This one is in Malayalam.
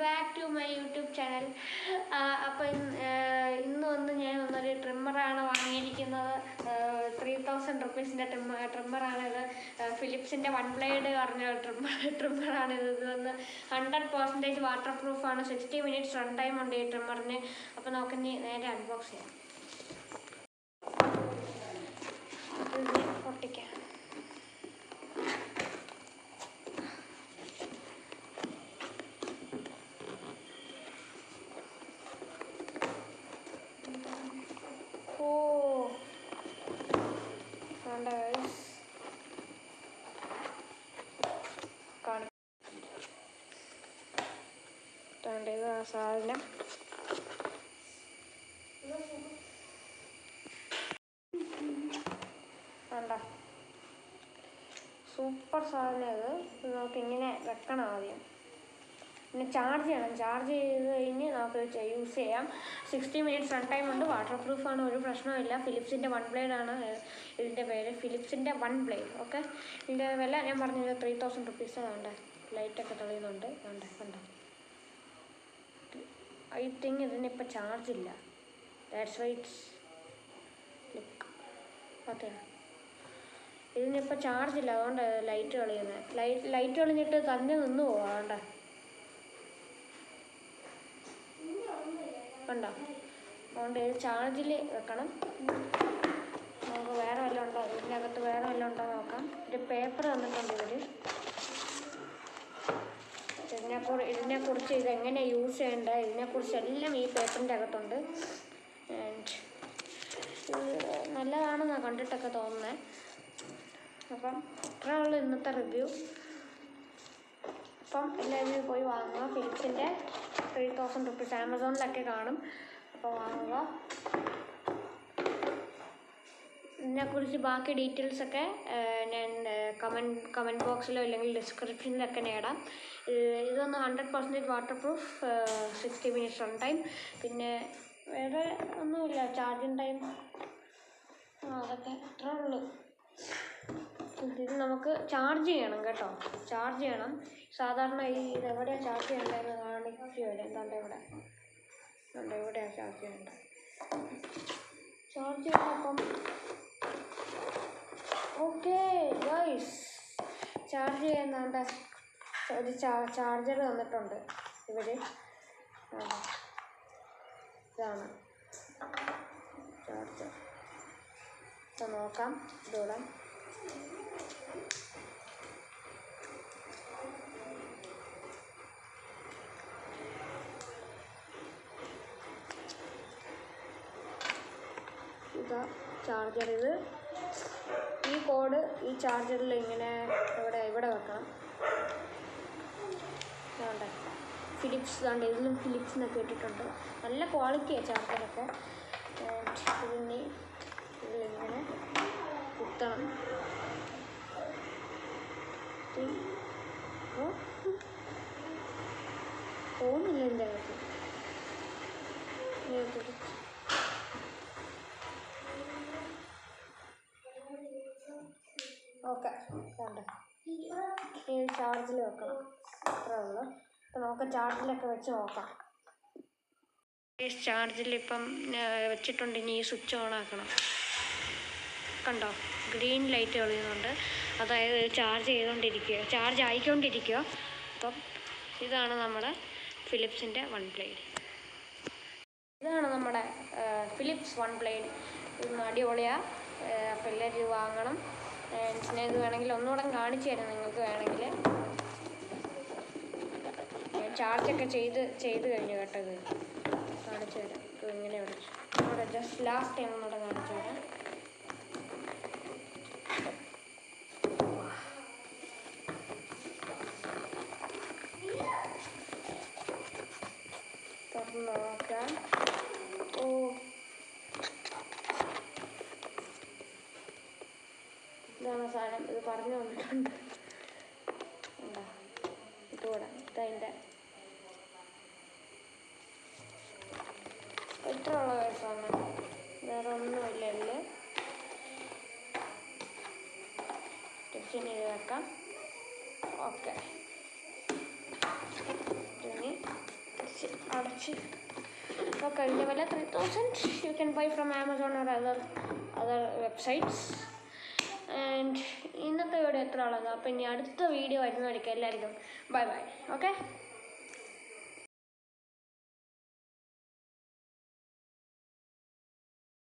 Back to my YouTube channel. അപ്പോൾ ഇന്ന് ഞാൻ ഒന്നൊരു ട്രിമ്മറാണ് വാങ്ങിയിരിക്കുന്നത്. 3000 റുപ്പീസിൻ്റെ ട്രിമ്മറാണിത്. ഫിലിപ്സിൻ്റെ 1 ബ്ലേഡ് പറഞ്ഞ ട്രിമ്മറാണിത്. ഇത് 100% വാട്ടർ പ്രൂഫാണ്. 60 മിനിറ്റ്സ് റൺ ടൈം ഉണ്ട് ഈ ട്രിമ്മറിന്. അപ്പോൾ നമുക്കിനി നേരെ അൺബോക്സ് ചെയ്യാം. പൊട്ടിക്കാം. ഇത് ആ സാധനം കണ്ടോ, സൂപ്പർ സാധനം. ഇത് നമുക്കിങ്ങനെ വെക്കണം ആദ്യം. പിന്നെ ചാർജ് ചെയ്യണം. ചാർജ് ചെയ്ത് കഴിഞ്ഞ് നമുക്ക് യൂസ് ചെയ്യാം. 60 മിനിറ്റ്സ് റൺ ടൈം ഉണ്ട്. വാട്ടർ പ്രൂഫാണ്, ഒരു പ്രശ്നമില്ല. ഫിലിപ്സിൻ്റെ 1 ബ്ലേഡാണ് ഇതിൻ്റെ പേര്. ഫിലിപ്സിൻ്റെ 1 ബ്ലേഡ്. ഓക്കെ, ഇതിൻ്റെ വില ഞാൻ പറഞ്ഞത് 3000 റുപ്പീസ്. വേണ്ട ലൈറ്റൊക്കെ തെളിയുന്നുണ്ട്. കണ്ടോ. ഐ തിങ്ക് ഇതിനിപ്പോൾ ചാർജില്ല. That's why it's look. Okay, ഇതിനിപ്പോൾ ചാർജില്ല, അതുകൊണ്ട് ലൈറ്റ് കളിയുന്നത്. ലൈറ്റ് കളിഞ്ഞിട്ട് തന്നെ നിന്ന് പോവാം. കണ്ടോ, അതുകൊണ്ട് ഇത് ചാർജിൽ വെക്കണം. നമുക്ക് വേറെ വല്ലതും ഉണ്ടോ, ഇതിൻ്റെ അകത്ത് വേറെ വല്ലതും ഉണ്ടോ നോക്കാം. ഒരു പേപ്പർ തന്നിട്ടുണ്ട് ഇവർ. ഇതിനെക്കുറിച്ച് ഇതെങ്ങനെ യൂസ് ചെയ്യേണ്ടത് ഇതിനെക്കുറിച്ചെല്ലാം ഈ പേപ്പറിൻ്റെ അകത്തുണ്ട്. ആൻഡ് ഇത് നല്ലതാണെന്നാണ് കണ്ടിട്ടൊക്കെ തോന്നുന്നത്. അപ്പം ഇത്രയേ ഉള്ളൂ ഇന്നത്തെ റിവ്യൂ. അപ്പം എല്ലാവരും പോയി വാങ്ങുക. ഫിലിപ്സിൻ്റെ 3000 റുപ്പീസ് ആമസോണിലൊക്കെ കാണും. അപ്പോൾ വാങ്ങുക. ഇതിനെക്കുറിച്ച് ബാക്കി ഡീറ്റെയിൽസൊക്കെ ഞാൻ കമൻറ്റ് ബോക്സിലോ അല്ലെങ്കിൽ ഡിസ്ക്രിപ്ഷനിലൊക്കെ നേടാം. ഇതൊന്ന് 100% water proof, 60 minutes run time. പിന്നെ വേറെ ഒന്നുമില്ല. ചാർജിങ് ടൈം അതൊക്കെ അത്രേ ഉള്ളൂ. ഇത് നമുക്ക് ചാർജ് ചെയ്യണം കേട്ടോ, ചാർജ് ചെയ്യണം. സാധാരണ ഇതെവിടെയാണ് ചാർജ് ചെയ്യേണ്ടതെന്ന് കാണിക്കുമല്ലോ. ഇവിടെയാണ് ചാർജ് ചെയ്യേണ്ടത്. ചാർജ് ചെയ്യണം. അപ്പം ഓക്കെ ഗൈസ്, ചാർജ് ചെയ്യുന്നുണ്ട്. ഒരു ചാർജർ തന്നിട്ടുണ്ട് ഇവർ. ഇതാണ് ചാർജർ. ഇപ്പം നോക്കാം ഇതോടെ. ഇതാ ചാർജർ. ഈ കോഡ് ഈ ചാർജറിൽ ഇങ്ങനെ ഇവിടെ വെക്കണം. വേണ്ട ഫിലിപ്സ് വേണ്ട, ഇതിലും ഫിലിപ്സ് എന്നൊക്കെ ഇട്ടിട്ടുണ്ട്. നല്ല ക്വാളിറ്റിയാണ് ചാർജറൊക്കെ. ഇതിലിങ്ങനെ കുത്തണം. പോകുന്നില്ല എൻ്റെ അകത്ത്. ഓക്കെ, വേണ്ട ഈ ചാർജിൽ വെക്കണം. അത്രേ ഉള്ളൂ. അപ്പോൾ നമുക്ക് ചാർജിലൊക്കെ വെച്ച് നോക്കാം. ഈ ചാർജിലിപ്പം വെച്ചിട്ടുണ്ട്. ഇനി ഈ സ്വിച്ച് ഓൺ ആക്കണം. കണ്ടോ, ഗ്രീൻ ലൈറ്റ് കളിയുന്നുണ്ട്. അതായത് ചാർജ് ആയിക്കൊണ്ടിരിക്കുക. അപ്പം ഇതാണ് നമ്മുടെ ഫിലിപ്സിൻ്റെ 1 ബ്ലേഡ്. ഇതാണ് നമ്മുടെ ഫിലിപ്സ് 1 ബ്ലേഡ്. ഇത് അടിപൊളിയാണ്. അപ്പോൾ എല്ലാവരും ഇത് വാങ്ങണം. പിന്നെ ഇത് വേണമെങ്കിൽ ഒന്നുകൂടെ കാണിച്ചു തരാം നിങ്ങൾക്ക് വേണമെങ്കിൽ. ഞാൻ ചാർജൊക്കെ ചെയ്ത് കഴിഞ്ഞു കേട്ടോ. ഇത് കാണിച്ചു തരാം. ഇത് ഇങ്ങനെ ഇവിടെ ജസ്റ്റ് ലാസ്റ്റ് ടൈം ഒന്നുകൂടെ കാണിച്ചു തരാം. തുറന്ന് നോക്കാം. ഇതാണ് സാധനം. ഇത് പറഞ്ഞു തന്നിട്ടുണ്ട്. ഇതുകൂടെ ഇതതിൻ്റെ ഇത്രയുള്ള കേസാണ്, വേറെ ഒന്നുമില്ല. ടെക്സ്റ്റിന് വെക്കാം. ഓക്കെ, ഇനി അടച്ച് ഓക്കെ ഇതിൻ്റെ വില 3000. You can bye from Amazon or other websites. And ഇന്നത്തെ വീഡിയോ എത്ര ഉള്ളത്. അപ്പോൾ ഇനി അടുത്ത വീഡിയോ വരുന്നതായിരിക്കും. എല്ലാവർക്കും ബൈ ബൈ. ഓക്കെ.